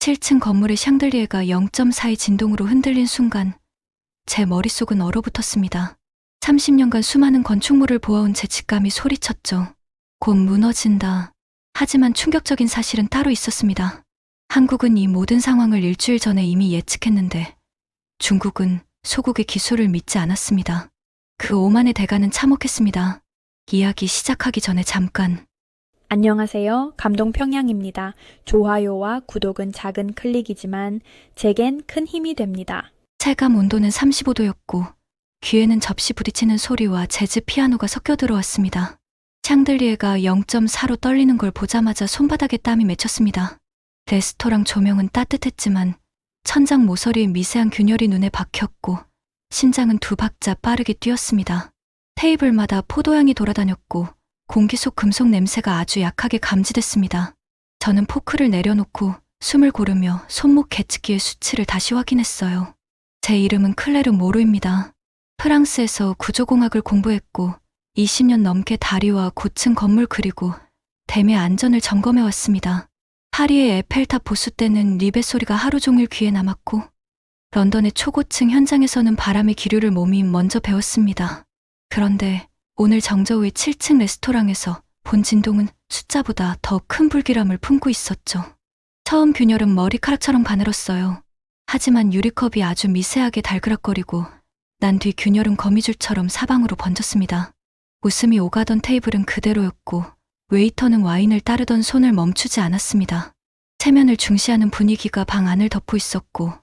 7층 건물의 샹들리에가 0.4의 진동으로 흔들린 순간 제 머릿속은 얼어붙었습니다. 30년간 수많은 건축물을 보아온 제 직감이 소리쳤죠. 곧 무너진다. 하지만 충격적인 사실은 따로 있었습니다. 한국은 이 모든 상황을 일주일 전에 이미 예측했는데 중국은 소국의 기술을 믿지 않았습니다. 그 오만의 대가는 참혹했습니다. 이야기 시작하기 전에 잠깐. 안녕하세요. 감동평양입니다. 좋아요와 구독은 작은 클릭이지만 제겐 큰 힘이 됩니다. 체감 온도는 35도였고 귀에는 접시 부딪히는 소리와 재즈 피아노가 섞여 들어왔습니다. 샹들리에가 0.4로 떨리는 걸 보자마자 손바닥에 땀이 맺혔습니다. 레스토랑 조명은 따뜻했지만 천장 모서리에 미세한 균열이 눈에 박혔고 심장은 두 박자 빠르게 뛰었습니다. 테이블마다 포도향이 돌아다녔고 공기 속 금속 냄새가 아주 약하게 감지됐습니다. 저는 포크를 내려놓고 숨을 고르며 손목 개측기의 수치를 다시 확인했어요. 제 이름은 클레르 모루입니다. 프랑스에서 구조공학을 공부했고 20년 넘게 다리와 고층 건물 그리고 댐의 안전을 점검해왔습니다. 파리의 에펠탑 보수 때는 리벳 소리가 하루 종일 귀에 남았고 런던의 초고층 현장에서는 바람의 기류를 몸이 먼저 배웠습니다. 그런데 오늘 정저우의 7층 레스토랑에서 본 진동은 숫자보다 더 큰 불길함을 품고 있었죠. 처음 균열은 머리카락처럼 가늘었어요. 하지만 유리컵이 아주 미세하게 달그락거리고 난 뒤 균열은 거미줄처럼 사방으로 번졌습니다. 웃음이 오가던 테이블은 그대로였고 웨이터는 와인을 따르던 손을 멈추지 않았습니다. 체면을 중시하는 분위기가 방 안을 덮고 있었고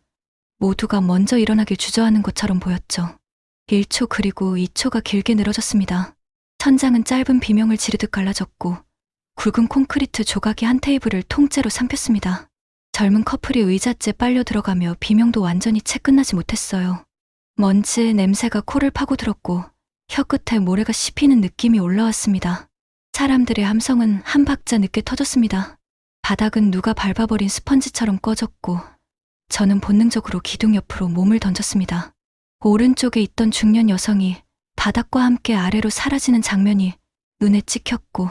모두가 먼저 일어나길 주저하는 것처럼 보였죠. 1초 그리고 2초가 길게 늘어졌습니다. 천장은 짧은 비명을 지르듯 갈라졌고 굵은 콘크리트 조각이 한 테이블을 통째로 삼켰습니다. 젊은 커플이 의자째 빨려 들어가며 비명도 완전히 채 끝나지 못했어요. 먼지의 냄새가 코를 파고들었고 혀끝에 모래가 씹히는 느낌이 올라왔습니다. 사람들의 함성은 한 박자 늦게 터졌습니다. 바닥은 누가 밟아버린 스펀지처럼 꺼졌고 저는 본능적으로 기둥 옆으로 몸을 던졌습니다. 오른쪽에 있던 중년 여성이 바닥과 함께 아래로 사라지는 장면이 눈에 찍혔고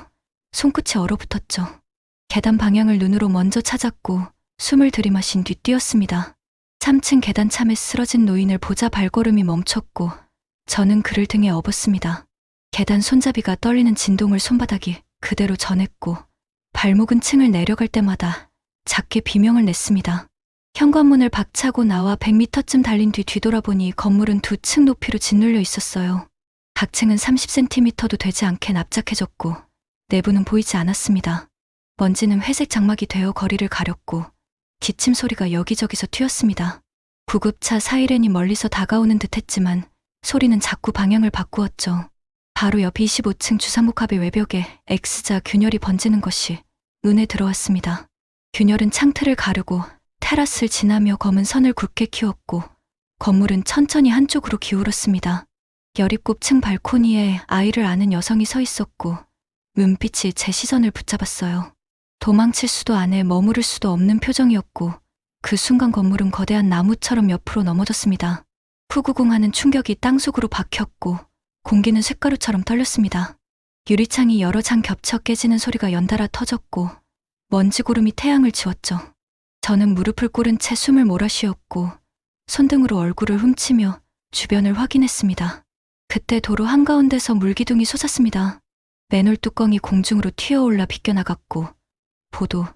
손끝이 얼어붙었죠. 계단 방향을 눈으로 먼저 찾았고 숨을 들이마신 뒤 뛰었습니다. 3층 계단참에 쓰러진 노인을 보자 발걸음이 멈췄고 저는 그를 등에 업었습니다. 계단 손잡이가 떨리는 진동을 손바닥이 그대로 전했고 발목은 층을 내려갈 때마다 작게 비명을 냈습니다. 현관문을 박차고 나와 100m쯤 달린 뒤 뒤돌아보니 건물은 2층 높이로 짓눌려 있었어요. 각 층은 30cm도 되지 않게 납작해졌고 내부는 보이지 않았습니다. 먼지는 회색 장막이 되어 거리를 가렸고 기침 소리가 여기저기서 튀었습니다. 구급차 사이렌이 멀리서 다가오는 듯했지만 소리는 자꾸 방향을 바꾸었죠. 바로 옆 25층 주상복합의 외벽에 X자 균열이 번지는 것이 눈에 들어왔습니다. 균열은 창틀을 가르고 테라스를 지나며 검은 선을 굵게 키웠고 건물은 천천히 한쪽으로 기울었습니다. 17층 발코니에 아이를 안은 여성이 서 있었고 눈빛이 제 시선을 붙잡았어요. 도망칠 수도 안에 머무를 수도 없는 표정이었고 그 순간 건물은 거대한 나무처럼 옆으로 넘어졌습니다. 후구궁하는 충격이 땅속으로 박혔고 공기는 쇳가루처럼 떨렸습니다. 유리창이 여러 장 겹쳐 깨지는 소리가 연달아 터졌고 먼지구름이 태양을 지웠죠. 저는 무릎을 꿇은 채 숨을 몰아쉬었고 손등으로 얼굴을 훔치며 주변을 확인했습니다. 그때 도로 한가운데서 물기둥이 솟았습니다. 맨홀 뚜껑이 공중으로 튀어올라 비껴나갔고 보도,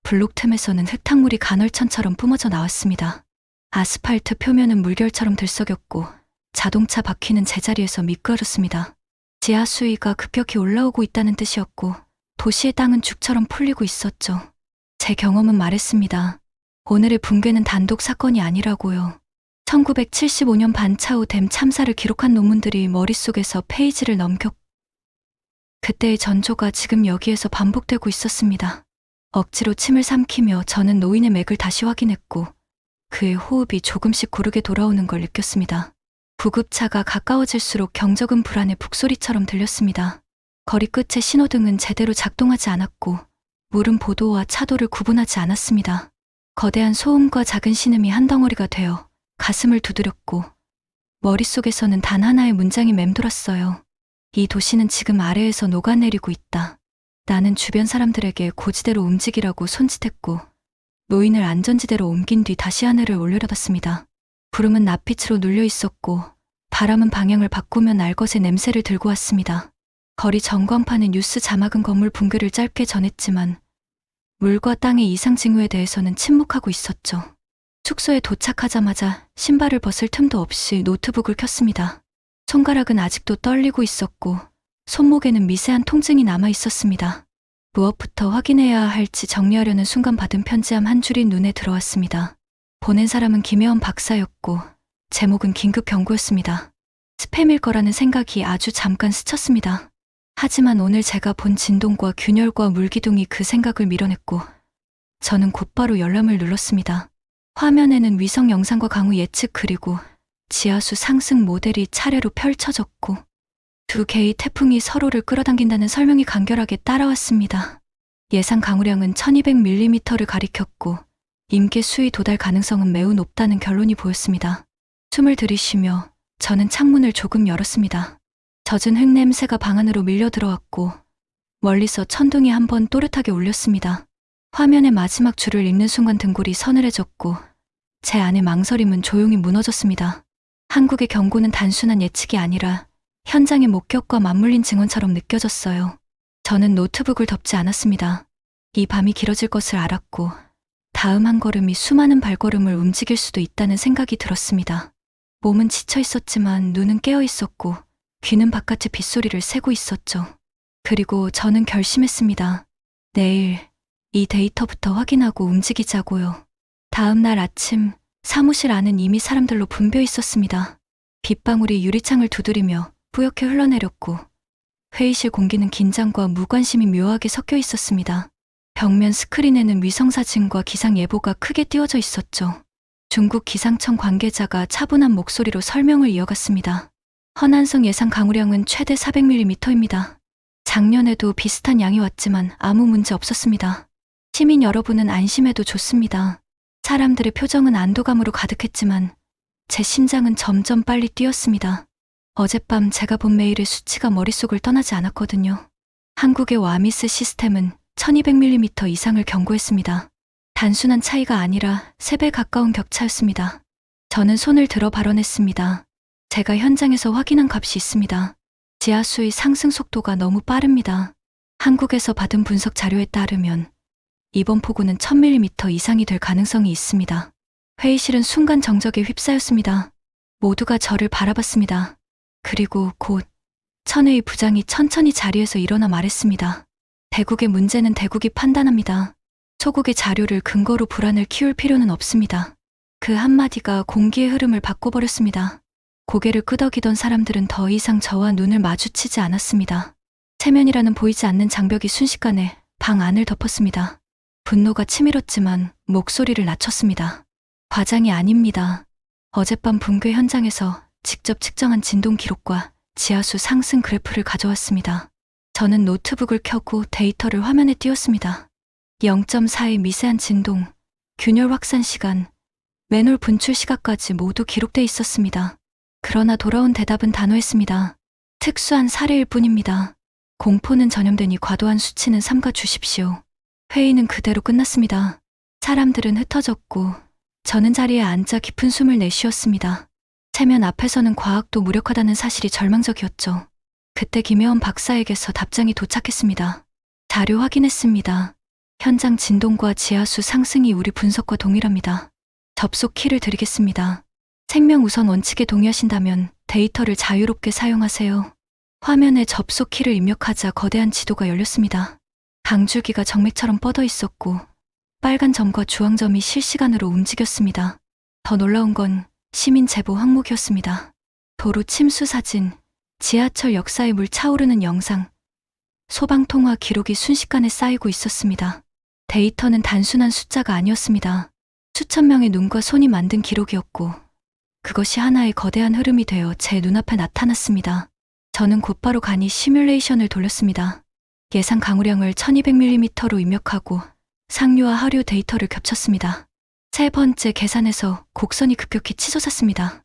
블록 틈에서는 흙탕물이 간헐천처럼 뿜어져 나왔습니다. 아스팔트 표면은 물결처럼 들썩였고 자동차 바퀴는 제자리에서 미끄러졌습니다. 지하 수위가 급격히 올라오고 있다는 뜻이었고 도시의 땅은 죽처럼 풀리고 있었죠. 제 경험은 말했습니다. 오늘의 붕괴는 단독 사건이 아니라고요. 1975년 반차오 댐 참사를 기록한 논문들이 머릿속에서 페이지를 넘겼고 그때의 전조가 지금 여기에서 반복되고 있었습니다. 억지로 침을 삼키며 저는 노인의 맥을 다시 확인했고 그의 호흡이 조금씩 고르게 돌아오는 걸 느꼈습니다. 구급차가 가까워질수록 경적은 불안의 북소리처럼 들렸습니다. 거리 끝의 신호등은 제대로 작동하지 않았고 물은 보도와 차도를 구분하지 않았습니다. 거대한 소음과 작은 신음이 한 덩어리가 되어 가슴을 두드렸고 머릿속에서는 단 하나의 문장이 맴돌았어요. 이 도시는 지금 아래에서 녹아내리고 있다. 나는 주변 사람들에게 고지대로 움직이라고 손짓했고 노인을 안전지대로 옮긴 뒤 다시 하늘을 올려다봤습니다. 구름은 낯빛으로 눌려 있었고 바람은 방향을 바꾸며 날것의 냄새를 들고 왔습니다. 거리 전광판의 뉴스 자막은 건물 붕괴를 짧게 전했지만 물과 땅의 이상 징후에 대해서는 침묵하고 있었죠. 숙소에 도착하자마자 신발을 벗을 틈도 없이 노트북을 켰습니다. 손가락은 아직도 떨리고 있었고 손목에는 미세한 통증이 남아 있었습니다. 무엇부터 확인해야 할지 정리하려는 순간 받은 편지함 한 줄이 눈에 들어왔습니다. 보낸 사람은 김혜원 박사였고 제목은 긴급 경고였습니다. 스팸일 거라는 생각이 아주 잠깐 스쳤습니다. 하지만 오늘 제가 본 진동과 균열과 물기둥이 그 생각을 밀어냈고 저는 곧바로 열람을 눌렀습니다. 화면에는 위성 영상과 강우 예측 그리고 지하수 상승 모델이 차례로 펼쳐졌고 두 개의 태풍이 서로를 끌어당긴다는 설명이 간결하게 따라왔습니다. 예상 강우량은 1200mm를 가리켰고 임계 수위 도달 가능성은 매우 높다는 결론이 보였습니다. 숨을 들이쉬며 저는 창문을 조금 열었습니다. 젖은 흙냄새가 방 안으로 밀려 들어왔고 멀리서 천둥이 한번 또렷하게 울렸습니다. 화면의 마지막 줄을 읽는 순간 등골이 서늘해졌고 제 안의 망설임은 조용히 무너졌습니다. 한국의 경고는 단순한 예측이 아니라 현장의 목격과 맞물린 증언처럼 느껴졌어요. 저는 노트북을 덮지 않았습니다. 이 밤이 길어질 것을 알았고 다음 한 걸음이 수많은 발걸음을 움직일 수도 있다는 생각이 들었습니다. 몸은 지쳐 있었지만 눈은 깨어 있었고 귀는 바깥의 빗소리를 새고 있었죠. 그리고 저는 결심했습니다. 내일 이 데이터부터 확인하고 움직이자고요. 다음 날 아침 사무실 안은 이미 사람들로 붐벼 있었습니다. 빗방울이 유리창을 두드리며 뿌옇게 흘러내렸고 회의실 공기는 긴장과 무관심이 묘하게 섞여 있었습니다. 벽면 스크린에는 위성사진과 기상예보가 크게 띄워져 있었죠. 중국 기상청 관계자가 차분한 목소리로 설명을 이어갔습니다. 허난성 예상 강우량은 최대 400mm입니다. 작년에도 비슷한 양이 왔지만 아무 문제 없었습니다. 시민 여러분은 안심해도 좋습니다. 사람들의 표정은 안도감으로 가득했지만 제 심장은 점점 빨리 뛰었습니다. 어젯밤 제가 본 메일의 수치가 머릿속을 떠나지 않았거든요. 한국의 와미스 시스템은 1200mm 이상을 경고했습니다. 단순한 차이가 아니라 3배 가까운 격차였습니다. 저는 손을 들어 발언했습니다. 제가 현장에서 확인한 값이 있습니다. 지하수의 상승 속도가 너무 빠릅니다. 한국에서 받은 분석 자료에 따르면 이번 폭우는 1000mm 이상이 될 가능성이 있습니다. 회의실은 순간 정적에 휩싸였습니다. 모두가 저를 바라봤습니다. 그리고 곧 천혜의 부장이 천천히 자리에서 일어나 말했습니다. 대국의 문제는 대국이 판단합니다. 소국의 자료를 근거로 불안을 키울 필요는 없습니다. 그 한마디가 공기의 흐름을 바꿔버렸습니다. 고개를 끄덕이던 사람들은 더 이상 저와 눈을 마주치지 않았습니다. 체면이라는 보이지 않는 장벽이 순식간에 방 안을 덮었습니다. 분노가 치밀었지만 목소리를 낮췄습니다. 과장이 아닙니다. 어젯밤 붕괴 현장에서 직접 측정한 진동 기록과 지하수 상승 그래프를 가져왔습니다. 저는 노트북을 켜고 데이터를 화면에 띄웠습니다. 0.4의 미세한 진동, 균열 확산 시간, 맨홀 분출 시각까지 모두 기록돼 있었습니다. 그러나 돌아온 대답은 단호했습니다. 특수한 사례일 뿐입니다. 공포는 전염되니 과도한 수치는 삼가 주십시오. 회의는 그대로 끝났습니다. 사람들은 흩어졌고 저는 자리에 앉아 깊은 숨을 내쉬었습니다. 체면 앞에서는 과학도 무력하다는 사실이 절망적이었죠. 그때 김혜원 박사에게서 답장이 도착했습니다. 자료 확인했습니다. 현장 진동과 지하수 상승이 우리 분석과 동일합니다. 접속 키를 드리겠습니다. 생명 우선 원칙에 동의하신다면 데이터를 자유롭게 사용하세요. 화면에 접속 키를 입력하자 거대한 지도가 열렸습니다. 강줄기가 정맥처럼 뻗어 있었고 빨간 점과 주황점이 실시간으로 움직였습니다. 더 놀라운 건 시민 제보 항목이었습니다. 도로 침수 사진, 지하철 역사의 물 차오르는 영상, 소방통화 기록이 순식간에 쌓이고 있었습니다. 데이터는 단순한 숫자가 아니었습니다. 수천 명의 눈과 손이 만든 기록이었고 그것이 하나의 거대한 흐름이 되어 제 눈앞에 나타났습니다. 저는 곧바로 간이 시뮬레이션을 돌렸습니다. 예상 강우량을 1200mm로 입력하고 상류와 하류 데이터를 겹쳤습니다. 세 번째 계산에서 곡선이 급격히 치솟았습니다.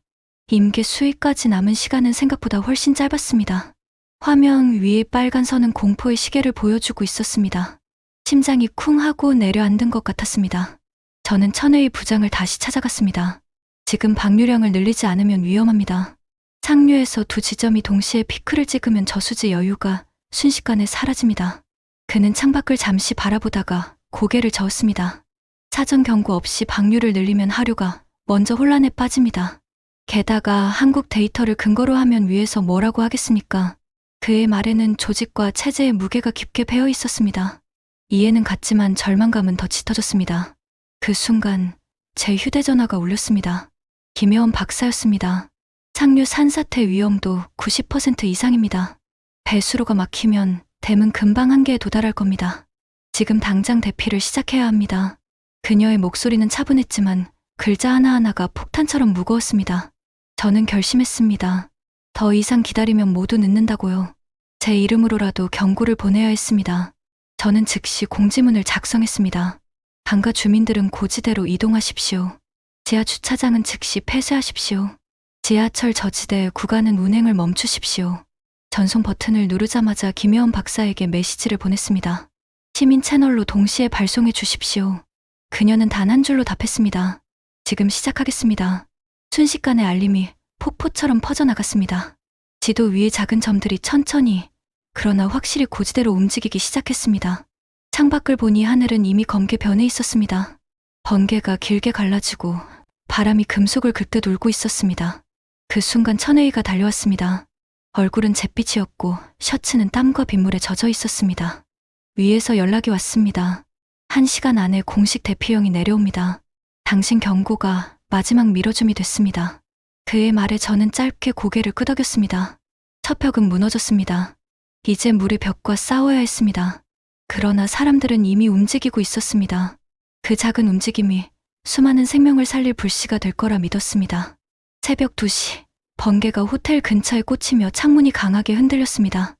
임계 수위까지 남은 시간은 생각보다 훨씬 짧았습니다. 화면 위의 빨간 선은 공포의 시계를 보여주고 있었습니다. 심장이 쿵 하고 내려앉은 것 같았습니다. 저는 천혜의 부장을 다시 찾아갔습니다. 지금 방류량을 늘리지 않으면 위험합니다. 상류에서 두 지점이 동시에 피크를 찍으면 저수지 여유가 순식간에 사라집니다. 그는 창밖을 잠시 바라보다가 고개를 저었습니다. 사전 경고 없이 방류를 늘리면 하류가 먼저 혼란에 빠집니다. 게다가 한국 데이터를 근거로 하면 위에서 뭐라고 하겠습니까? 그의 말에는 조직과 체제의 무게가 깊게 배어 있었습니다. 이해는 갔지만 절망감은 더 짙어졌습니다. 그 순간 제 휴대전화가 울렸습니다. 김혜원 박사였습니다. 상류 산사태 위험도 90% 이상입니다. 배수로가 막히면 댐은 금방 한계에 도달할 겁니다. 지금 당장 대피를 시작해야 합니다. 그녀의 목소리는 차분했지만 글자 하나하나가 폭탄처럼 무거웠습니다. 저는 결심했습니다. 더 이상 기다리면 모두 늦는다고요. 제 이름으로라도 경고를 보내야 했습니다. 저는 즉시 공지문을 작성했습니다. 방가 주민들은 고지대로 이동하십시오. 지하 주차장은 즉시 폐쇄하십시오. 지하철 저지대 구간은 운행을 멈추십시오. 전송 버튼을 누르자마자 김혜원 박사에게 메시지를 보냈습니다. 시민 채널로 동시에 발송해 주십시오. 그녀는 단 한 줄로 답했습니다. 지금 시작하겠습니다. 순식간에 알림이 폭포처럼 퍼져나갔습니다. 지도 위의 작은 점들이 천천히 그러나 확실히 고지대로 움직이기 시작했습니다. 창밖을 보니 하늘은 이미 검게 변해 있었습니다. 번개가 길게 갈라지고 바람이 금속을 긁듯 울고 있었습니다. 그 순간 천혜희가 달려왔습니다. 얼굴은 잿빛이었고 셔츠는 땀과 빗물에 젖어 있었습니다. 위에서 연락이 왔습니다. 1시간 안에 공식 대피령이 내려옵니다. 당신 경고가 마지막 밀어줌이 됐습니다. 그의 말에 저는 짧게 고개를 끄덕였습니다. 첫 벽은 무너졌습니다. 이제 물의 벽과 싸워야 했습니다. 그러나 사람들은 이미 움직이고 있었습니다. 그 작은 움직임이 수많은 생명을 살릴 불씨가 될 거라 믿었습니다. 새벽 2시, 번개가 호텔 근처에 꽂히며 창문이 강하게 흔들렸습니다.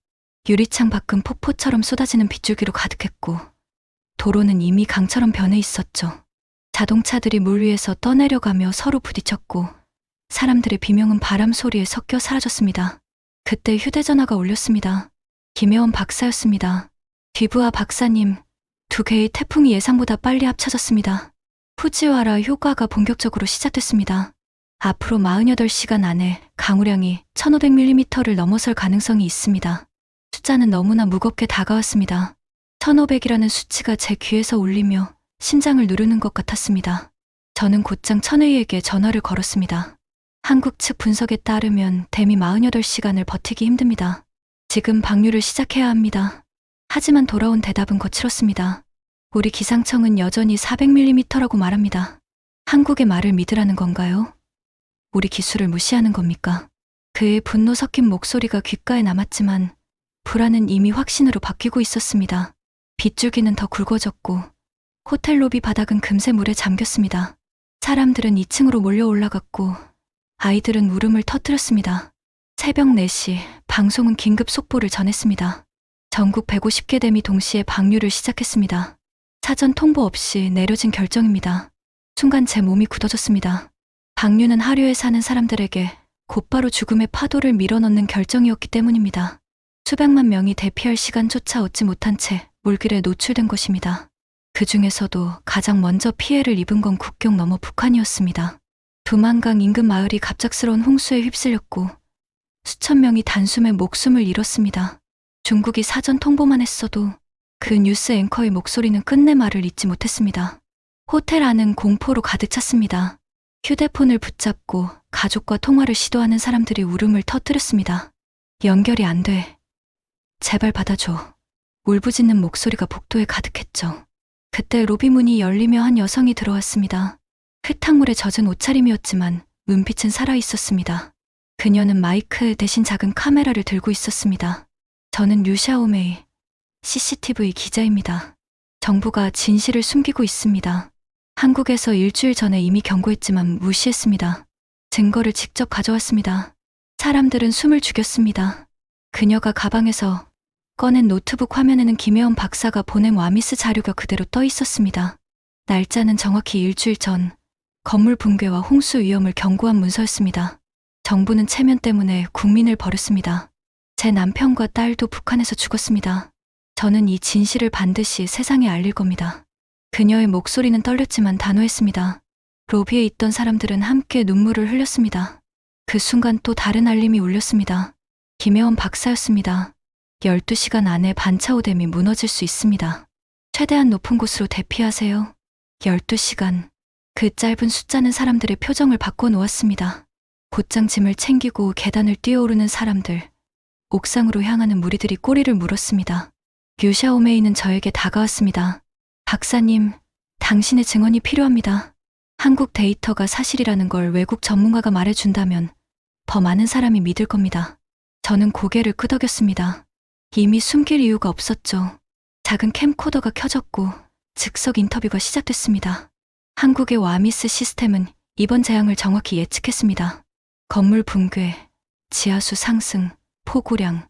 유리창 밖은 폭포처럼 쏟아지는 빗줄기로 가득했고 도로는 이미 강처럼 변해 있었죠. 자동차들이 물 위에서 떠내려가며 서로 부딪혔고 사람들의 비명은 바람 소리에 섞여 사라졌습니다. 그때 휴대전화가 울렸습니다. 김혜원 박사였습니다. 뒤부하 박사님, 2개의 태풍이 예상보다 빨리 합쳐졌습니다. 후지와라 효과가 본격적으로 시작됐습니다. 앞으로 48시간 안에 강우량이 1500mm를 넘어설 가능성이 있습니다. 숫자는 너무나 무겁게 다가왔습니다. 1500이라는 수치가 제 귀에서 울리며 심장을 누르는 것 같았습니다. 저는 곧장 천혜희에게 전화를 걸었습니다. 한국 측 분석에 따르면 댐이 48시간을 버티기 힘듭니다. 지금 방류를 시작해야 합니다. 하지만 돌아온 대답은 거칠었습니다. 우리 기상청은 여전히 400mm라고 말합니다. 한국의 말을 믿으라는 건가요? 우리 기술을 무시하는 겁니까? 그의 분노 섞인 목소리가 귓가에 남았지만 불안은 이미 확신으로 바뀌고 있었습니다. 빗줄기는 더 굵어졌고 호텔 로비 바닥은 금세 물에 잠겼습니다. 사람들은 2층으로 몰려 올라갔고 아이들은 울음을 터뜨렸습니다. 새벽 4시 방송은 긴급 속보를 전했습니다. 전국 150개 댐이 동시에 방류를 시작했습니다. 사전 통보 없이 내려진 결정입니다. 순간 제 몸이 굳어졌습니다. 방류는 하류에 사는 사람들에게 곧바로 죽음의 파도를 밀어넣는 결정이었기 때문입니다. 수백만 명이 대피할 시간조차 얻지 못한 채 물길에 노출된 것입니다. 그 중에서도 가장 먼저 피해를 입은 건 국경 너머 북한이었습니다. 두만강 인근 마을이 갑작스러운 홍수에 휩쓸렸고 수천 명이 단숨에 목숨을 잃었습니다. 중국이 사전 통보만 했어도 그 뉴스 앵커의 목소리는 끝내 말을 잇지 못했습니다. 호텔 안은 공포로 가득 찼습니다. 휴대폰을 붙잡고 가족과 통화를 시도하는 사람들이 울음을 터뜨렸습니다. 연결이 안 돼. 제발 받아줘. 울부짖는 목소리가 복도에 가득했죠. 그때 로비 문이 열리며 한 여성이 들어왔습니다. 흙탕물에 젖은 옷차림이었지만 눈빛은 살아있었습니다. 그녀는 마이크 대신 작은 카메라를 들고 있었습니다. 저는 류샤오메이, CCTV 기자입니다. 정부가 진실을 숨기고 있습니다. 한국에서 일주일 전에 이미 경고했지만 무시했습니다. 증거를 직접 가져왔습니다. 사람들은 숨을 죽였습니다. 그녀가 가방에서 꺼낸 노트북 화면에는 김혜원 박사가 보낸 와미스 자료가 그대로 떠 있었습니다. 날짜는 정확히 일주일 전 건물 붕괴와 홍수 위험을 경고한 문서였습니다. 정부는 체면 때문에 국민을 버렸습니다. 제 남편과 딸도 북한에서 죽었습니다. 저는 이 진실을 반드시 세상에 알릴 겁니다. 그녀의 목소리는 떨렸지만 단호했습니다. 로비에 있던 사람들은 함께 눈물을 흘렸습니다. 그 순간 또 다른 알림이 울렸습니다. 김혜원 박사였습니다. 12시간 안에 반차오댐이 무너질 수 있습니다. 최대한 높은 곳으로 대피하세요. 12시간. 그 짧은 숫자는 사람들의 표정을 바꿔놓았습니다. 곧장 짐을 챙기고 계단을 뛰어오르는 사람들. 옥상으로 향하는 무리들이 꼬리를 물었습니다. 류샤오메이는 저에게 다가왔습니다. 박사님, 당신의 증언이 필요합니다. 한국 데이터가 사실이라는 걸 외국 전문가가 말해준다면 더 많은 사람이 믿을 겁니다. 저는 고개를 끄덕였습니다. 이미 숨길 이유가 없었죠. 작은 캠코더가 켜졌고 즉석 인터뷰가 시작됐습니다. 한국의 와미스 시스템은 이번 재앙을 정확히 예측했습니다. 건물 붕괴, 지하수 상승, 폭우량,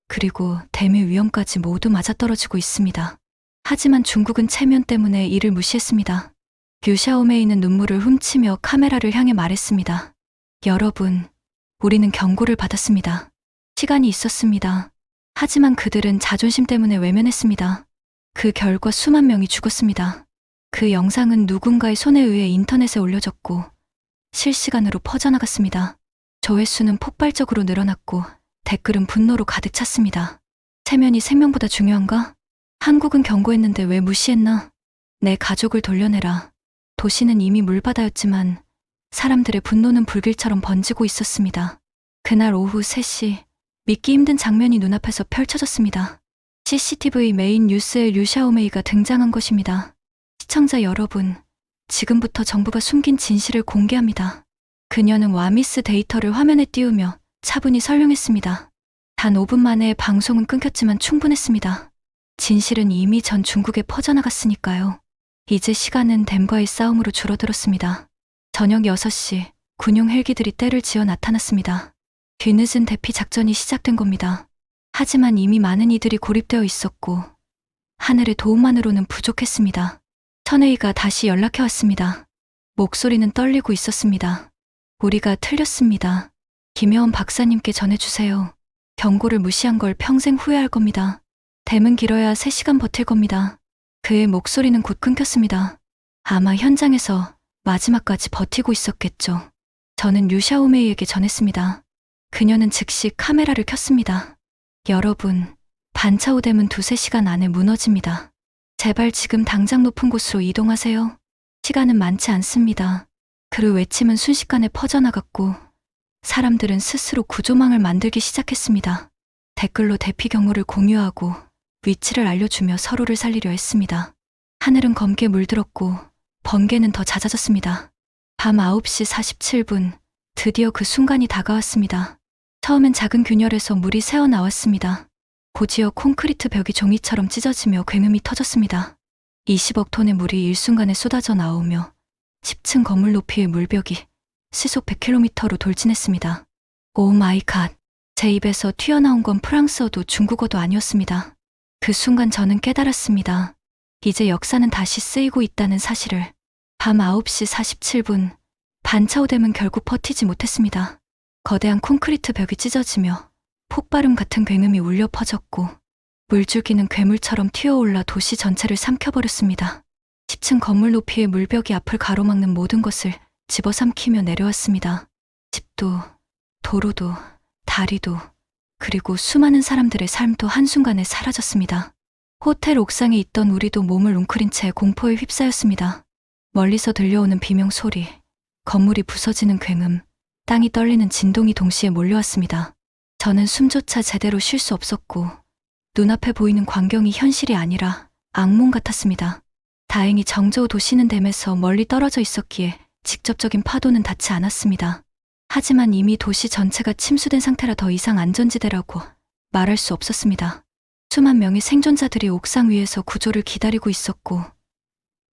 그리고 대미 위험까지 모두 맞아떨어지고 있습니다. 하지만 중국은 체면 때문에 이를 무시했습니다. 류샤오메이는 눈물을 훔치며 카메라를 향해 말했습니다. 여러분, 우리는 경고를 받았습니다. 시간이 있었습니다. 하지만 그들은 자존심 때문에 외면했습니다. 그 결과 수만 명이 죽었습니다. 그 영상은 누군가의 손에 의해 인터넷에 올려졌고 실시간으로 퍼져나갔습니다. 조회수는 폭발적으로 늘어났고 댓글은 분노로 가득 찼습니다. 체면이 생명보다 중요한가? 한국은 경고했는데 왜 무시했나? 내 가족을 돌려내라. 도시는 이미 물바다였지만 사람들의 분노는 불길처럼 번지고 있었습니다. 그날 오후 3시, 믿기 힘든 장면이 눈앞에서 펼쳐졌습니다. CCTV 메인 뉴스에 류샤오메이가 등장한 것입니다. 시청자 여러분, 지금부터 정부가 숨긴 진실을 공개합니다. 그녀는 와미스 데이터를 화면에 띄우며 차분히 설명했습니다. 단 5분 만에 방송은 끊겼지만 충분했습니다. 진실은 이미 전 중국에 퍼져나갔으니까요. 이제 시간은 댐과의 싸움으로 줄어들었습니다. 저녁 6시, 군용 헬기들이 때를 지어 나타났습니다. 뒤늦은 대피 작전이 시작된 겁니다. 하지만 이미 많은 이들이 고립되어 있었고 하늘의 도움만으로는 부족했습니다. 천혜이가 다시 연락해왔습니다. 목소리는 떨리고 있었습니다. 우리가 틀렸습니다. 김혜원 박사님께 전해주세요. 경고를 무시한 걸 평생 후회할 겁니다. 댐은 길어야 3시간 버틸 겁니다. 그의 목소리는 곧 끊겼습니다. 아마 현장에서 마지막까지 버티고 있었겠죠. 저는 류샤오메이에게 전했습니다. 그녀는 즉시 카메라를 켰습니다. 여러분, 반차오댐은 2~3시간 안에 무너집니다. 제발 지금 당장 높은 곳으로 이동하세요. 시간은 많지 않습니다. 그 외침은 순식간에 퍼져나갔고 사람들은 스스로 구조망을 만들기 시작했습니다. 댓글로 대피 경로를 공유하고 위치를 알려주며 서로를 살리려 했습니다. 하늘은 검게 물들었고 번개는 더 잦아졌습니다. 밤 9시 47분, 드디어 그 순간이 다가왔습니다. 처음엔 작은 균열에서 물이 새어나왔습니다. 곧이어 콘크리트 벽이 종이처럼 찢어지며 굉음이 터졌습니다. 20억 톤의 물이 일순간에 쏟아져 나오며 10층 건물 높이의 물벽이 시속 100km로 돌진했습니다. 오 마이 갓. 제 입에서 튀어나온 건 프랑스어도 중국어도 아니었습니다. 그 순간 저는 깨달았습니다. 이제 역사는 다시 쓰이고 있다는 사실을. 밤 9시 47분, 반차오댐은 결국 버티지 못했습니다. 거대한 콘크리트 벽이 찢어지며 폭발음 같은 굉음이 울려 퍼졌고 물줄기는 괴물처럼 튀어올라 도시 전체를 삼켜버렸습니다. 10층 건물 높이의 물벽이 앞을 가로막는 모든 것을 집어삼키며 내려왔습니다. 집도, 도로도, 다리도, 그리고 수많은 사람들의 삶도 한순간에 사라졌습니다. 호텔 옥상에 있던 우리도 몸을 웅크린 채 공포에 휩싸였습니다. 멀리서 들려오는 비명 소리, 건물이 부서지는 굉음, 땅이 떨리는 진동이 동시에 몰려왔습니다. 저는 숨조차 제대로 쉴 수 없었고 눈앞에 보이는 광경이 현실이 아니라 악몽 같았습니다. 다행히 정저우 도시는 댐에서 멀리 떨어져 있었기에 직접적인 파도는 닿지 않았습니다. 하지만 이미 도시 전체가 침수된 상태라 더 이상 안전지대라고 말할 수 없었습니다. 수만 명의 생존자들이 옥상 위에서 구조를 기다리고 있었고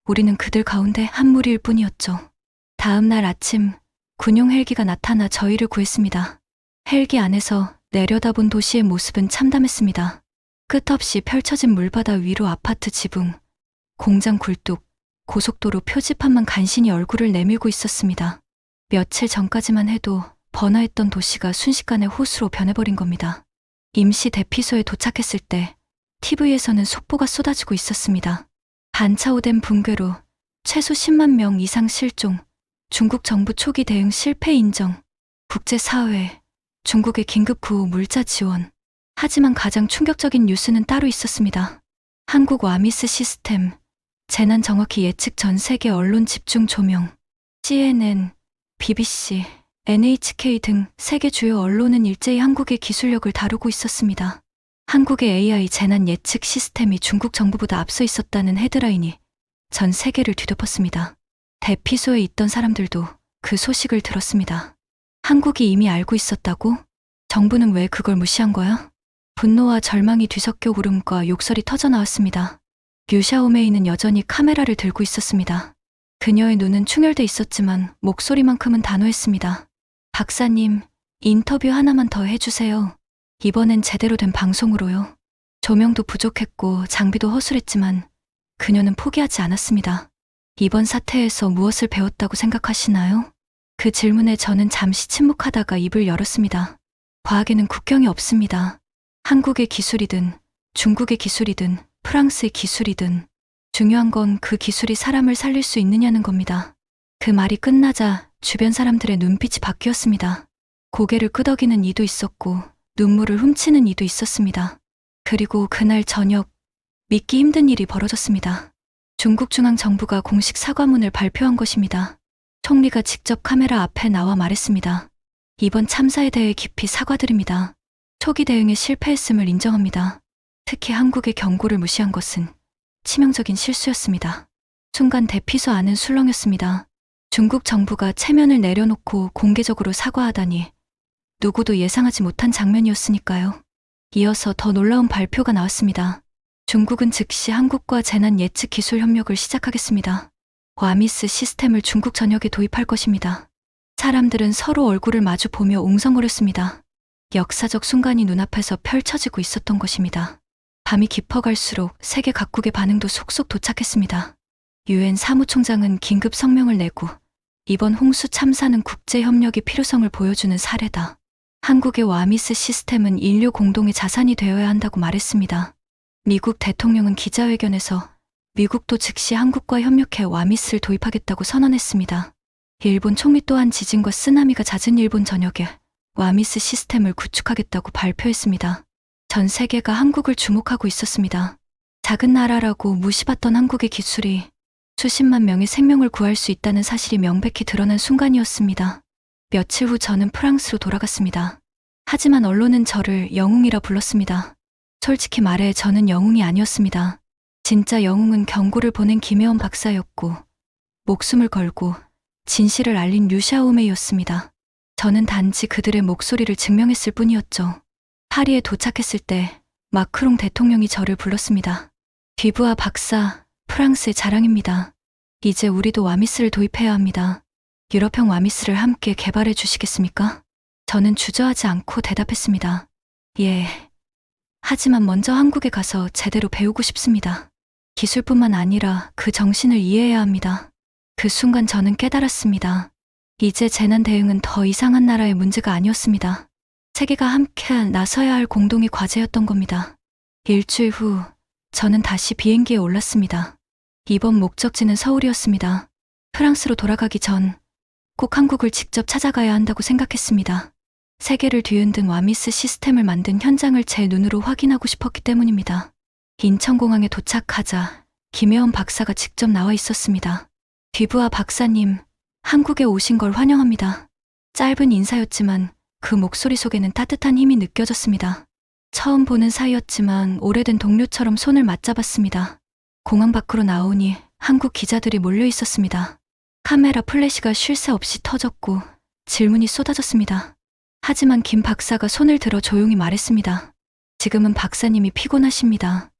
우리는 그들 가운데 한 무리일 뿐이었죠. 다음 날 아침 군용 헬기가 나타나 저희를 구했습니다. 헬기 안에서 내려다본 도시의 모습은 참담했습니다. 끝없이 펼쳐진 물바다 위로 아파트 지붕, 공장 굴뚝, 고속도로 표지판만 간신히 얼굴을 내밀고 있었습니다. 며칠 전까지만 해도 번화했던 도시가 순식간에 호수로 변해버린 겁니다. 임시 대피소에 도착했을 때 TV에서는 속보가 쏟아지고 있었습니다. 반차오된 붕괴로 최소 10만 명 이상 실종, 중국 정부 초기 대응 실패 인정, 국제사회, 중국의 긴급 구호 물자 지원. 하지만 가장 충격적인 뉴스는 따로 있었습니다. 한국 와미스 시스템, 재난 정확히 예측 전 세계 언론 집중 조명. CNN, BBC, NHK 등 세계 주요 언론은 일제히 한국의 기술력을 다루고 있었습니다. 한국의 AI 재난 예측 시스템이 중국 정부보다 앞서 있었다는 헤드라인이 전 세계를 뒤덮었습니다. 대피소에 있던 사람들도 그 소식을 들었습니다. 한국이 이미 알고 있었다고? 정부는 왜 그걸 무시한 거야? 분노와 절망이 뒤섞여 울음과 욕설이 터져나왔습니다. 류샤오메이는 여전히 카메라를 들고 있었습니다. 그녀의 눈은 충혈돼 있었지만 목소리만큼은 단호했습니다. 박사님, 인터뷰 하나만 더 해주세요. 이번엔 제대로 된 방송으로요. 조명도 부족했고 장비도 허술했지만 그녀는 포기하지 않았습니다. 이번 사태에서 무엇을 배웠다고 생각하시나요? 그 질문에 저는 잠시 침묵하다가 입을 열었습니다. 과학에는 국경이 없습니다. 한국의 기술이든 중국의 기술이든 프랑스의 기술이든 중요한 건 그 기술이 사람을 살릴 수 있느냐는 겁니다. 그 말이 끝나자 주변 사람들의 눈빛이 바뀌었습니다. 고개를 끄덕이는 이도 있었고 눈물을 훔치는 이도 있었습니다. 그리고 그날 저녁 믿기 힘든 일이 벌어졌습니다. 중국 중앙정부가 공식 사과문을 발표한 것입니다. 총리가 직접 카메라 앞에 나와 말했습니다. 이번 참사에 대해 깊이 사과드립니다. 초기 대응에 실패했음을 인정합니다. 특히 한국의 경고를 무시한 것은 치명적인 실수였습니다. 순간 대피소 안은 술렁였습니다. 중국 정부가 체면을 내려놓고 공개적으로 사과하다니 누구도 예상하지 못한 장면이었으니까요. 이어서 더 놀라운 발표가 나왔습니다. 중국은 즉시 한국과 재난 예측 기술 협력을 시작하겠습니다. 와미스 시스템을 중국 전역에 도입할 것입니다. 사람들은 서로 얼굴을 마주 보며 웅성거렸습니다. 역사적 순간이 눈앞에서 펼쳐지고 있었던 것입니다. 밤이 깊어갈수록 세계 각국의 반응도 속속 도착했습니다. 유엔 사무총장은 긴급 성명을 내고 이번 홍수 참사는 국제협력의 필요성을 보여주는 사례다. 한국의 와미스 시스템은 인류 공동의 자산이 되어야 한다고 말했습니다. 미국 대통령은 기자회견에서 미국도 즉시 한국과 협력해 와미스를 도입하겠다고 선언했습니다. 일본 총리 또한 지진과 쓰나미가 잦은 일본 전역에 와미스 시스템을 구축하겠다고 발표했습니다. 전 세계가 한국을 주목하고 있었습니다. 작은 나라라고 무시받던 한국의 기술이 수십만 명의 생명을 구할 수 있다는 사실이 명백히 드러난 순간이었습니다. 며칠 후 저는 프랑스로 돌아갔습니다. 하지만 언론은 저를 영웅이라 불렀습니다. 솔직히 말해 저는 영웅이 아니었습니다. 진짜 영웅은 경고를 보낸 김혜원 박사였고 목숨을 걸고 진실을 알린 류샤오메이였습니다. 저는 단지 그들의 목소리를 증명했을 뿐이었죠. 파리에 도착했을 때 마크롱 대통령이 저를 불렀습니다. 듀부아 박사, 프랑스의 자랑입니다. 이제 우리도 와미스를 도입해야 합니다. 유럽형 와미스를 함께 개발해 주시겠습니까? 저는 주저하지 않고 대답했습니다. 예. 하지만 먼저 한국에 가서 제대로 배우고 싶습니다. 기술뿐만 아니라 그 정신을 이해해야 합니다. 그 순간 저는 깨달았습니다. 이제 재난 대응은 더 이상한 나라의 문제가 아니었습니다. 세계가 함께 나서야 할 공동의 과제였던 겁니다. 일주일 후 저는 다시 비행기에 올랐습니다. 이번 목적지는 서울이었습니다. 프랑스로 돌아가기 전 꼭 한국을 직접 찾아가야 한다고 생각했습니다. 세계를 뒤흔든 와미스 시스템을 만든 현장을 제 눈으로 확인하고 싶었기 때문입니다. 인천공항에 도착하자 김혜원 박사가 직접 나와 있었습니다. 듀부아 박사님, 한국에 오신 걸 환영합니다. 짧은 인사였지만 그 목소리 속에는 따뜻한 힘이 느껴졌습니다. 처음 보는 사이였지만 오래된 동료처럼 손을 맞잡았습니다. 공항 밖으로 나오니 한국 기자들이 몰려 있었습니다. 카메라 플래시가 쉴 새 없이 터졌고 질문이 쏟아졌습니다. 하지만 김 박사가 손을 들어 조용히 말했습니다. 지금은 박사님이 피곤하십니다.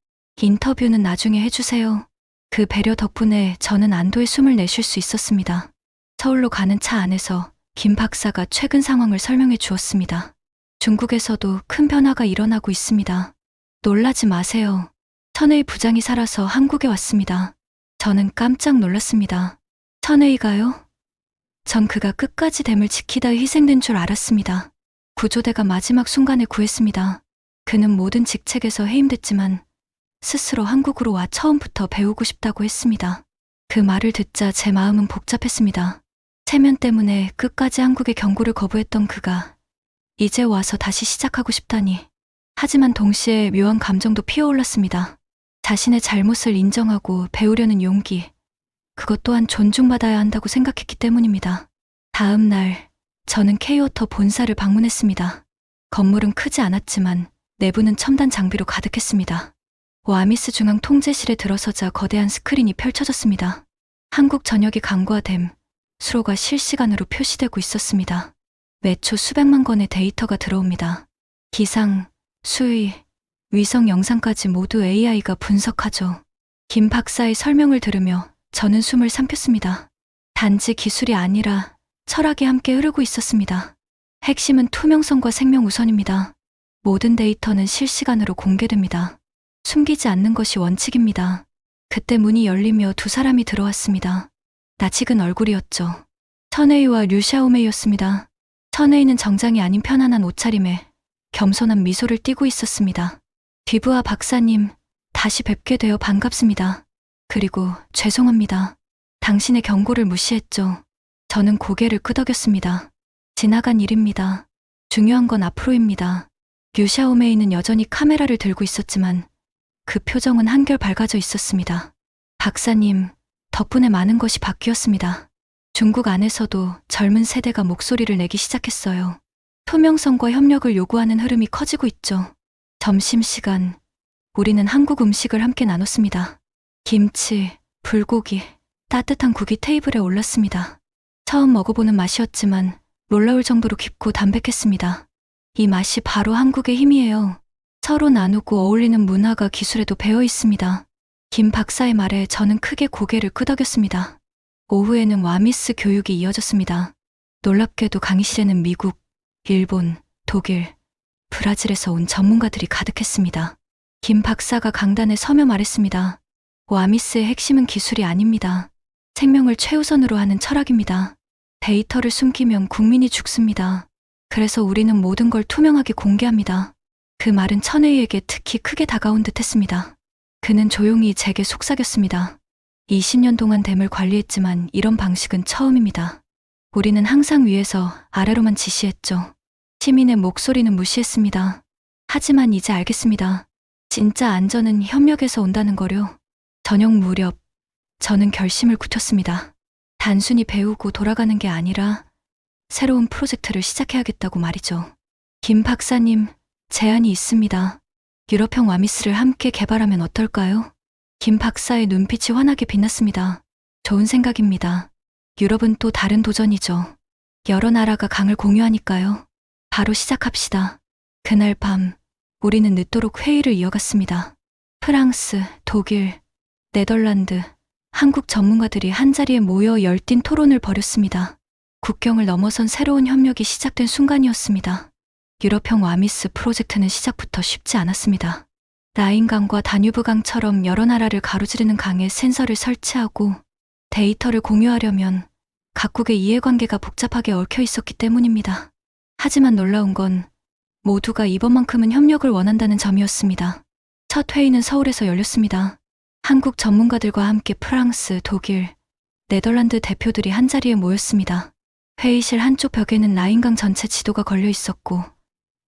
인터뷰는 나중에 해주세요. 그 배려 덕분에 저는 안도의 숨을 내쉴 수 있었습니다. 서울로 가는 차 안에서 김 박사가 최근 상황을 설명해 주었습니다. 중국에서도 큰 변화가 일어나고 있습니다. 놀라지 마세요. 천의 부장이 살아서 한국에 왔습니다. 저는 깜짝 놀랐습니다. 천의가요? 전 그가 끝까지 댐을 지키다 희생된 줄 알았습니다. 구조대가 마지막 순간에 구했습니다. 그는 모든 직책에서 해임됐지만 스스로 한국으로 와 처음부터 배우고 싶다고 했습니다. 그 말을 듣자 제 마음은 복잡했습니다. 체면 때문에 끝까지 한국의 경고를 거부했던 그가 이제 와서 다시 시작하고 싶다니. 하지만 동시에 묘한 감정도 피어올랐습니다. 자신의 잘못을 인정하고 배우려는 용기, 그것 또한 존중받아야 한다고 생각했기 때문입니다. 다음 날, 저는 K워터 본사를 방문했습니다. 건물은 크지 않았지만 내부는 첨단 장비로 가득했습니다. 와미스 중앙 통제실에 들어서자 거대한 스크린이 펼쳐졌습니다. 한국 전역이 간과됨, 수로가 실시간으로 표시되고 있었습니다. 매초 수백만 건의 데이터가 들어옵니다. 기상, 수위, 위성 영상까지 모두 AI가 분석하죠. 김 박사의 설명을 들으며 저는 숨을 삼켰습니다. 단지 기술이 아니라 철학이 함께 흐르고 있었습니다. 핵심은 투명성과 생명 우선입니다. 모든 데이터는 실시간으로 공개됩니다. 숨기지 않는 것이 원칙입니다. 그때 문이 열리며 두 사람이 들어왔습니다. 낯익은 얼굴이었죠. 천혜이와 류샤오메이였습니다. 천혜이는 정장이 아닌 편안한 옷차림에 겸손한 미소를 띠고 있었습니다. 뒤부하 박사님, 다시 뵙게 되어 반갑습니다. 그리고 죄송합니다. 당신의 경고를 무시했죠. 저는 고개를 끄덕였습니다. 지나간 일입니다. 중요한 건 앞으로입니다. 류샤오메이는 여전히 카메라를 들고 있었지만 그 표정은 한결 밝아져 있었습니다. 박사님, 덕분에 많은 것이 바뀌었습니다. 중국 안에서도 젊은 세대가 목소리를 내기 시작했어요. 투명성과 협력을 요구하는 흐름이 커지고 있죠. 점심시간, 우리는 한국 음식을 함께 나눴습니다. 김치, 불고기, 따뜻한 국이 테이블에 올랐습니다. 처음 먹어보는 맛이었지만 놀라울 정도로 깊고 담백했습니다. 이 맛이 바로 한국의 힘이에요. 서로 나누고 어울리는 문화가 기술에도 배어 있습니다. 김 박사의 말에 저는 크게 고개를 끄덕였습니다. 오후에는 와미스 교육이 이어졌습니다. 놀랍게도 강의실에는 미국, 일본, 독일, 브라질에서 온 전문가들이 가득했습니다. 김 박사가 강단에 서며 말했습니다. 와미스의 핵심은 기술이 아닙니다. 생명을 최우선으로 하는 철학입니다. 데이터를 숨기면 국민이 죽습니다. 그래서 우리는 모든 걸 투명하게 공개합니다. 그 말은 천혜이에게 특히 크게 다가온 듯 했습니다. 그는 조용히 제게 속삭였습니다. 20년 동안 댐을 관리했지만 이런 방식은 처음입니다. 우리는 항상 위에서 아래로만 지시했죠. 시민의 목소리는 무시했습니다. 하지만 이제 알겠습니다. 진짜 안전은 협력에서 온다는 거요. 저녁 무렵, 저는 결심을 굳혔습니다. 단순히 배우고 돌아가는 게 아니라 새로운 프로젝트를 시작해야겠다고 말이죠. 김 박사님, 제안이 있습니다. 유럽형 와미스를 함께 개발하면 어떨까요? 김 박사의 눈빛이 환하게 빛났습니다. 좋은 생각입니다. 유럽은 또 다른 도전이죠. 여러 나라가 강을 공유하니까요. 바로 시작합시다. 그날 밤, 우리는 늦도록 회의를 이어갔습니다. 프랑스, 독일, 네덜란드, 한국 전문가들이 한자리에 모여 열띤 토론을 벌였습니다. 국경을 넘어선 새로운 협력이 시작된 순간이었습니다. 유럽형 와미스 프로젝트는 시작부터 쉽지 않았습니다. 라인강과 다뉴브강처럼 여러 나라를 가로지르는 강에 센서를 설치하고 데이터를 공유하려면 각국의 이해관계가 복잡하게 얽혀 있었기 때문입니다. 하지만 놀라운 건 모두가 이번만큼은 협력을 원한다는 점이었습니다. 첫 회의는 서울에서 열렸습니다. 한국 전문가들과 함께 프랑스, 독일, 네덜란드 대표들이 한자리에 모였습니다. 회의실 한쪽 벽에는 라인강 전체 지도가 걸려 있었고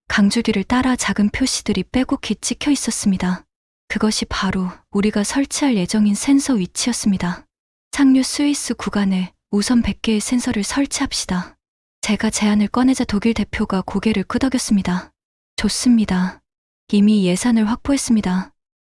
강줄기를 따라 작은 표시들이 빼곡히 찍혀 있었습니다. 그것이 바로 우리가 설치할 예정인 센서 위치였습니다. 상류 스위스 구간에 우선 100개의 센서를 설치합시다. 제가 제안을 꺼내자 독일 대표가 고개를 끄덕였습니다. 좋습니다. 이미 예산을 확보했습니다.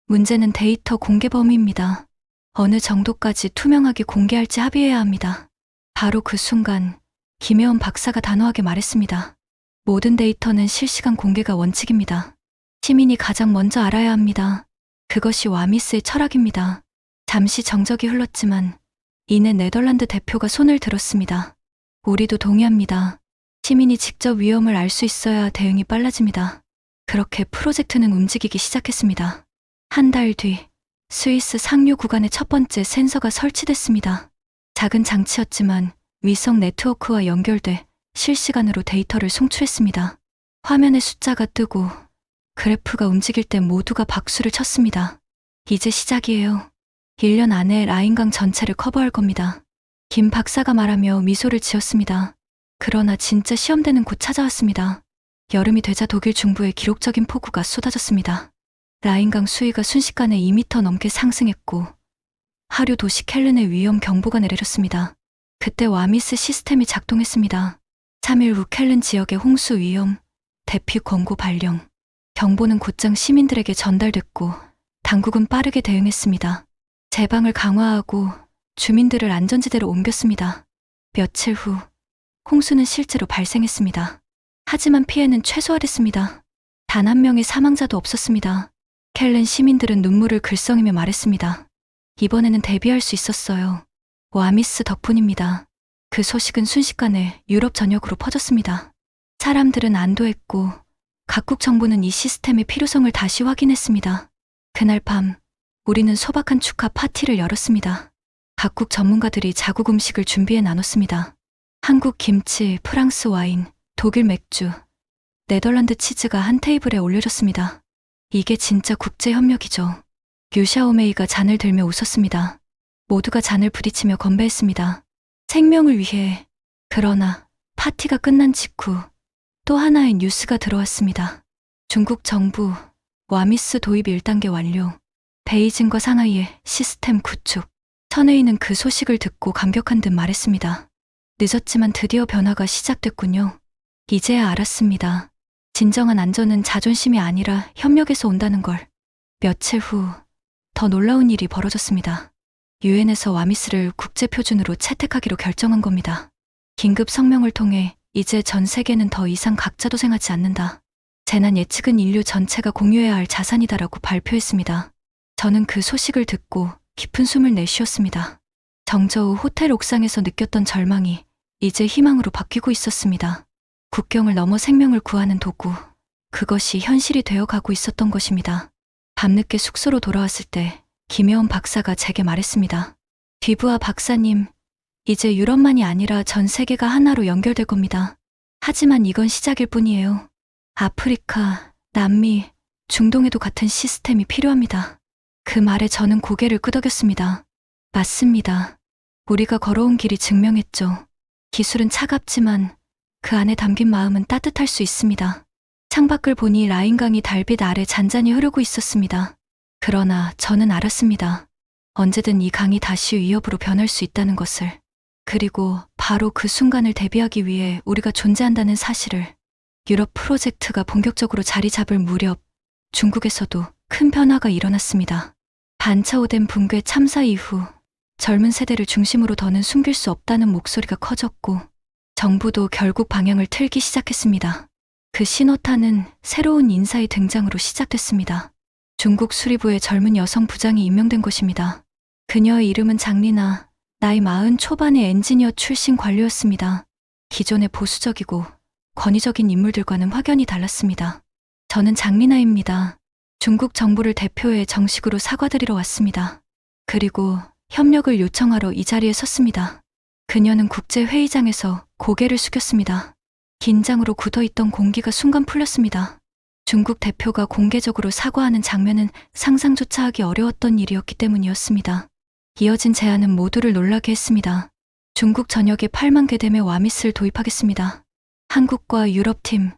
문제는 데이터 공개 범위입니다. 어느 정도까지 투명하게 공개할지 합의해야 합니다. 바로 그 순간 김혜원 박사가 단호하게 말했습니다. 모든 데이터는 실시간 공개가 원칙입니다. 시민이 가장 먼저 알아야 합니다. 그것이 와미스의 철학입니다. 잠시 정적이 흘렀지만 이내 네덜란드 대표가 손을 들었습니다. 우리도 동의합니다. 시민이 직접 위험을 알 수 있어야 대응이 빨라집니다. 그렇게 프로젝트는 움직이기 시작했습니다. 한 달 뒤, 스위스 상류 구간의 첫 번째 센서가 설치됐습니다. 작은 장치였지만 위성 네트워크와 연결돼 실시간으로 데이터를 송출했습니다. 화면에 숫자가 뜨고 그래프가 움직일 때 모두가 박수를 쳤습니다. 이제 시작이에요. 1년 안에 라인강 전체를 커버할 겁니다. 김 박사가 말하며 미소를 지었습니다. 그러나 진짜 시험대는 곧 찾아왔습니다. 여름이 되자 독일 중부에 기록적인 폭우가 쏟아졌습니다. 라인강 수위가 순식간에 2m 넘게 상승했고 하류 도시 켈른에 위험 경보가 내려졌습니다. 그때 와미스 시스템이 작동했습니다. 3일 후 켈른 지역의 홍수 위험, 대피 권고 발령. 경보는 곧장 시민들에게 전달됐고 당국은 빠르게 대응했습니다. 제방을 강화하고 주민들을 안전지대로 옮겼습니다. 며칠 후 홍수는 실제로 발생했습니다. 하지만 피해는 최소화됐습니다. 단 한 명의 사망자도 없었습니다. 켈른 시민들은 눈물을 글썽이며 말했습니다. 이번에는 대비할 수 있었어요. 와미스 덕분입니다. 그 소식은 순식간에 유럽 전역으로 퍼졌습니다. 사람들은 안도했고 각국 정부는 이 시스템의 필요성을 다시 확인했습니다. 그날 밤 우리는 소박한 축하 파티를 열었습니다. 각국 전문가들이 자국 음식을 준비해 나눴습니다. 한국 김치, 프랑스 와인, 독일 맥주, 네덜란드 치즈가 한 테이블에 올려졌습니다. 이게 진짜 국제 협력이죠. 류샤오메이가 잔을 들며 웃었습니다. 모두가 잔을 부딪히며 건배했습니다. 생명을 위해. 그러나 파티가 끝난 직후 또 하나의 뉴스가 들어왔습니다. 중국 정부 와미스 도입 1단계 완료. 베이징과 상하이의 시스템 구축. 천혜인은 그 소식을 듣고 감격한 듯 말했습니다. 늦었지만 드디어 변화가 시작됐군요. 이제야 알았습니다. 진정한 안전은 자존심이 아니라 협력에서 온다는 걸. 며칠 후 더 놀라운 일이 벌어졌습니다. 유엔에서 와미스를 국제표준으로 채택하기로 결정한 겁니다. 긴급 성명을 통해 이제 전 세계는 더 이상 각자 도생하지 않는다. 재난 예측은 인류 전체가 공유해야 할 자산이다라고 발표했습니다. 저는 그 소식을 듣고 깊은 숨을 내쉬었습니다. 정저 후 호텔 옥상에서 느꼈던 절망이 이제 희망으로 바뀌고 있었습니다. 국경을 넘어 생명을 구하는 도구. 그것이 현실이 되어가고 있었던 것입니다. 밤늦게 숙소로 돌아왔을 때 김혜원 박사가 제게 말했습니다. 뒤부하 박사님, 이제 유럽만이 아니라 전 세계가 하나로 연결될 겁니다. 하지만 이건 시작일 뿐이에요. 아프리카, 남미, 중동에도 같은 시스템이 필요합니다. 그 말에 저는 고개를 끄덕였습니다. 맞습니다. 우리가 걸어온 길이 증명했죠. 기술은 차갑지만 그 안에 담긴 마음은 따뜻할 수 있습니다. 창밖을 보니 라인강이 달빛 아래 잔잔히 흐르고 있었습니다. 그러나 저는 알았습니다. 언제든 이 강이 다시 위협으로 변할 수 있다는 것을. 그리고 바로 그 순간을 대비하기 위해 우리가 존재한다는 사실을. 유럽 프로젝트가 본격적으로 자리 잡을 무렵 중국에서도 큰 변화가 일어났습니다. 반차오된 붕괴 참사 이후 젊은 세대를 중심으로 더는 숨길 수 없다는 목소리가 커졌고 정부도 결국 방향을 틀기 시작했습니다. 그 신호탄은 새로운 인사의 등장으로 시작됐습니다. 중국 수리부의 젊은 여성 부장이 임명된 것입니다. 그녀의 이름은 장리나, 나이 40 초반의 엔지니어 출신 관료였습니다. 기존의 보수적이고 권위적인 인물들과는 확연히 달랐습니다. 저는 장리나입니다. 중국 정부를 대표해 정식으로 사과드리러 왔습니다. 그리고 협력을 요청하러 이 자리에 섰습니다. 그녀는 국제회의장에서 고개를 숙였습니다. 긴장으로 굳어있던 공기가 순간 풀렸습니다. 중국 대표가 공개적으로 사과하는 장면은 상상조차 하기 어려웠던 일이었기 때문이었습니다. 이어진 제안은 모두를 놀라게 했습니다. 중국 전역에 8만 개 댐의 와미스를 도입하겠습니다. 한국과 유럽팀,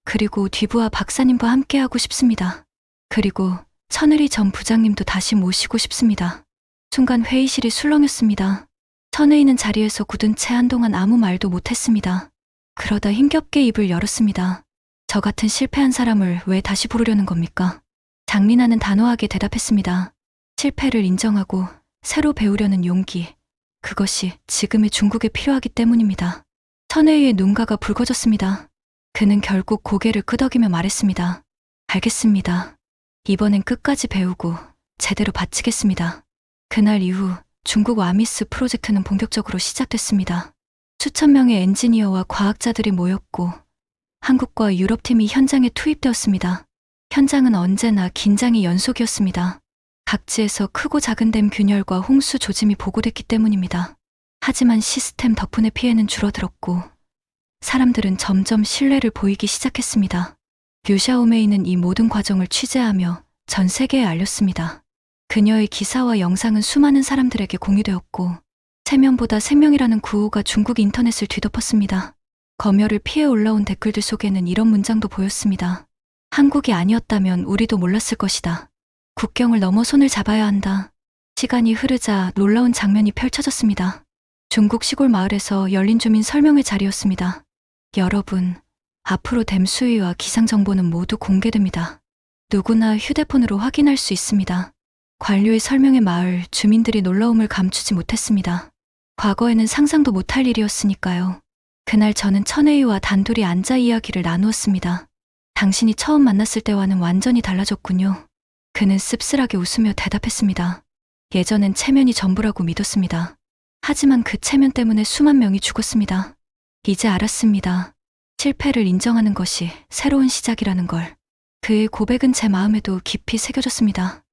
그리고 뒤부하 박사님과 함께하고 싶습니다. 그리고 천의리 전 부장님도 다시 모시고 싶습니다. 순간 회의실이 술렁였습니다. 천의는 자리에서 굳은 채 한동안 아무 말도 못했습니다. 그러다 힘겹게 입을 열었습니다. 저 같은 실패한 사람을 왜 다시 부르려는 겁니까? 장리나는 단호하게 대답했습니다. 실패를 인정하고 새로 배우려는 용기. 그것이 지금의 중국에 필요하기 때문입니다. 천혜의 눈가가 붉어졌습니다. 그는 결국 고개를 끄덕이며 말했습니다. 알겠습니다. 이번엔 끝까지 배우고 제대로 바치겠습니다. 그날 이후 중국 와미스 프로젝트는 본격적으로 시작됐습니다. 수천 명의 엔지니어와 과학자들이 모였고 한국과 유럽팀이 현장에 투입되었습니다. 현장은 언제나 긴장의 연속이었습니다. 각지에서 크고 작은 댐 균열과 홍수 조짐이 보고됐기 때문입니다. 하지만 시스템 덕분에 피해는 줄어들었고 사람들은 점점 신뢰를 보이기 시작했습니다. 류샤오메이는 이 모든 과정을 취재하며 전 세계에 알렸습니다. 그녀의 기사와 영상은 수많은 사람들에게 공유되었고 체면보다 생명이라는 구호가 중국 인터넷을 뒤덮었습니다. 검열을 피해 올라온 댓글들 속에는 이런 문장도 보였습니다. 한국이 아니었다면 우리도 몰랐을 것이다. 국경을 넘어 손을 잡아야 한다. 시간이 흐르자 놀라운 장면이 펼쳐졌습니다. 중국 시골 마을에서 열린 주민 설명회 자리였습니다. 여러분, 앞으로 댐 수위와 기상 정보는 모두 공개됩니다. 누구나 휴대폰으로 확인할 수 있습니다. 관료의 설명에 마을 주민들이 놀라움을 감추지 못했습니다. 과거에는 상상도 못할 일이었으니까요. 그날 저는 천혜희와 단둘이 앉아 이야기를 나누었습니다. 당신이 처음 만났을 때와는 완전히 달라졌군요. 그는 씁쓸하게 웃으며 대답했습니다. 예전엔 체면이 전부라고 믿었습니다. 하지만 그 체면 때문에 수만 명이 죽었습니다. 이제 알았습니다. 실패를 인정하는 것이 새로운 시작이라는 걸. 그의 고백은 제 마음에도 깊이 새겨졌습니다.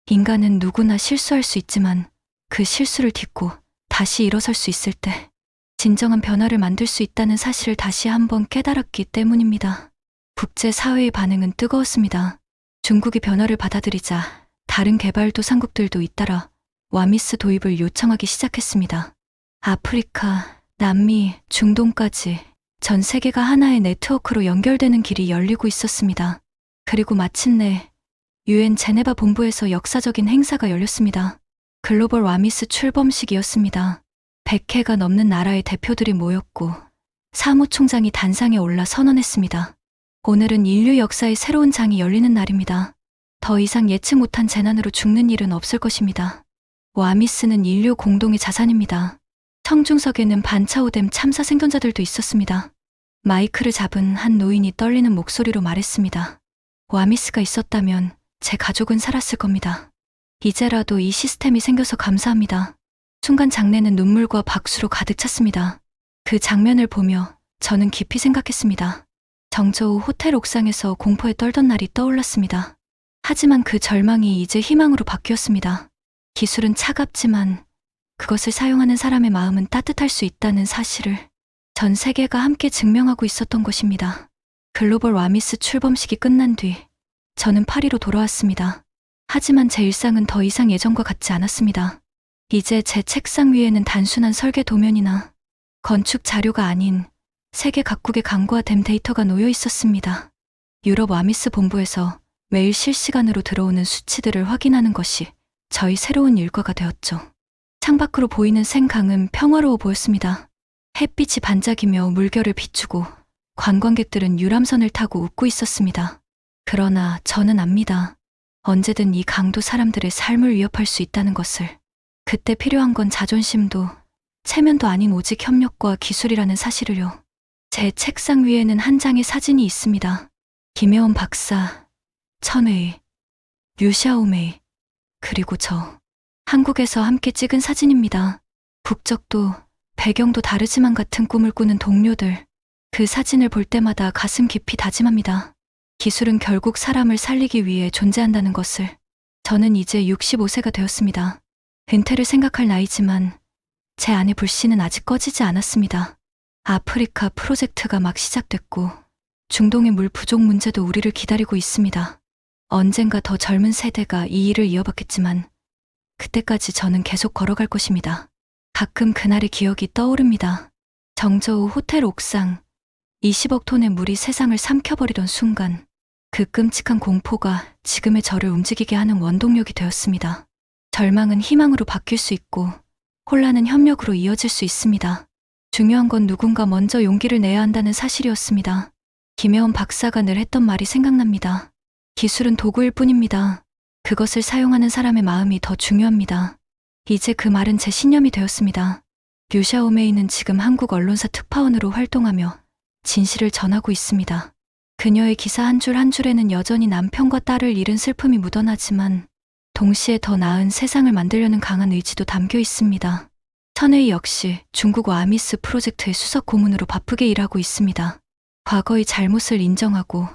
인간은 누구나 실수할 수 있지만 그 실수를 딛고 다시 일어설 수 있을 때 진정한 변화를 만들 수 있다는 사실을 다시 한번 깨달았기 때문입니다. 국제사회의 반응은 뜨거웠습니다. 중국이 변화를 받아들이자 다른 개발도상국들도 잇따라 와미스 도입을 요청하기 시작했습니다. 아프리카, 남미, 중동까지 전 세계가 하나의 네트워크로 연결되는 길이 열리고 있었습니다. 그리고 마침내 UN 제네바 본부에서 역사적인 행사가 열렸습니다. 글로벌 와미스 출범식이었습니다. 100회가 넘는 나라의 대표들이 모였고 사무총장이 단상에 올라 선언했습니다. 오늘은 인류 역사의 새로운 장이 열리는 날입니다. 더 이상 예측 못한 재난으로 죽는 일은 없을 것입니다. 와미스는 인류 공동의 자산입니다. 청중석에는 반차오댐 참사 생존자들도 있었습니다. 마이크를 잡은 한 노인이 떨리는 목소리로 말했습니다. 와미스가 있었다면 제 가족은 살았을 겁니다. 이제라도 이 시스템이 생겨서 감사합니다. 순간 장내는 눈물과 박수로 가득 찼습니다. 그 장면을 보며 저는 깊이 생각했습니다. 정저 후 호텔 옥상에서 공포에 떨던 날이 떠올랐습니다. 하지만 그 절망이 이제 희망으로 바뀌었습니다. 기술은 차갑지만 그것을 사용하는 사람의 마음은 따뜻할 수 있다는 사실을 전 세계가 함께 증명하고 있었던 것입니다. 글로벌 와미스 출범식이 끝난 뒤 저는 파리로 돌아왔습니다. 하지만 제 일상은 더 이상 예전과 같지 않았습니다. 이제 제 책상 위에는 단순한 설계 도면이나 건축 자료가 아닌 세계 각국의 강과 댐 데이터가 놓여 있었습니다. 유럽 와미스 본부에서 매일 실시간으로 들어오는 수치들을 확인하는 것이 저희 새로운 일과가 되었죠. 창밖으로 보이는 생강은 평화로워 보였습니다. 햇빛이 반짝이며 물결을 비추고 관광객들은 유람선을 타고 웃고 있었습니다. 그러나 저는 압니다. 언제든 이 강도 사람들의 삶을 위협할 수 있다는 것을. 그때 필요한 건 자존심도 체면도 아닌 오직 협력과 기술이라는 사실을요. 제 책상 위에는 한 장의 사진이 있습니다. 김혜원 박사, 천회의, 류샤오메이, 그리고 저. 한국에서 함께 찍은 사진입니다. 국적도 배경도 다르지만 같은 꿈을 꾸는 동료들. 그 사진을 볼 때마다 가슴 깊이 다짐합니다. 기술은 결국 사람을 살리기 위해 존재한다는 것을. 저는 이제 65세가 되었습니다. 은퇴를 생각할 나이지만 제 안의 불씨는 아직 꺼지지 않았습니다. 아프리카 프로젝트가 막 시작됐고 중동의 물 부족 문제도 우리를 기다리고 있습니다. 언젠가 더 젊은 세대가 이 일을 이어받겠지만 그때까지 저는 계속 걸어갈 것입니다. 가끔 그날의 기억이 떠오릅니다. 정저우 호텔 옥상, 20억 톤의 물이 세상을 삼켜버리던 순간 그 끔찍한 공포가 지금의 저를 움직이게 하는 원동력이 되었습니다. 절망은 희망으로 바뀔 수 있고 혼란은 협력으로 이어질 수 있습니다. 중요한 건 누군가 먼저 용기를 내야 한다는 사실이었습니다. 김혜원 박사가 늘 했던 말이 생각납니다. 기술은 도구일 뿐입니다. 그것을 사용하는 사람의 마음이 더 중요합니다. 이제 그 말은 제 신념이 되었습니다. 류샤오메이는 지금 한국 언론사 특파원으로 활동하며 진실을 전하고 있습니다. 그녀의 기사 한 줄 한 줄에는 여전히 남편과 딸을 잃은 슬픔이 묻어나지만 동시에 더 나은 세상을 만들려는 강한 의지도 담겨 있습니다. 천혜희 역시 중국 와미스 프로젝트의 수석 고문으로 바쁘게 일하고 있습니다. 과거의 잘못을 인정하고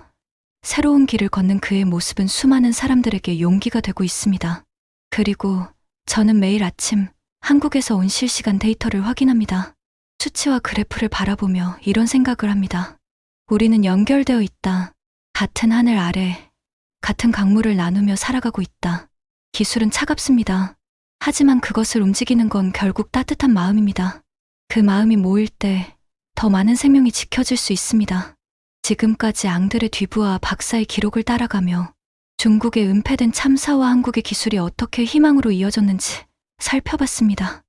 새로운 길을 걷는 그의 모습은 수많은 사람들에게 용기가 되고 있습니다. 그리고 저는 매일 아침 한국에서 온 실시간 데이터를 확인합니다. 수치와 그래프를 바라보며 이런 생각을 합니다. 우리는 연결되어 있다. 같은 하늘 아래, 같은 강물을 나누며 살아가고 있다. 기술은 차갑습니다. 하지만 그것을 움직이는 건 결국 따뜻한 마음입니다. 그 마음이 모일 때 더 많은 생명이 지켜질 수 있습니다. 지금까지 앙드레 듀부아 박사의 기록을 따라가며 중국의 은폐된 참사와 한국의 기술이 어떻게 희망으로 이어졌는지 살펴봤습니다.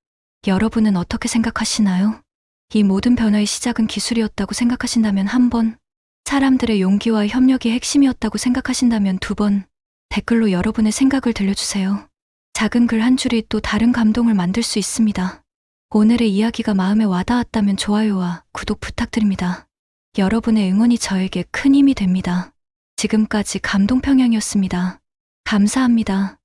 여러분은 어떻게 생각하시나요? 이 모든 변화의 시작은 기술이었다고 생각하신다면 한 번, 사람들의 용기와 협력이 핵심이었다고 생각하신다면 두 번, 댓글로 여러분의 생각을 들려주세요. 작은 글 한 줄이 또 다른 감동을 만들 수 있습니다. 오늘의 이야기가 마음에 와닿았다면 좋아요와 구독 부탁드립니다. 여러분의 응원이 저에게 큰 힘이 됩니다. 지금까지 감동평양이었습니다. 감사합니다.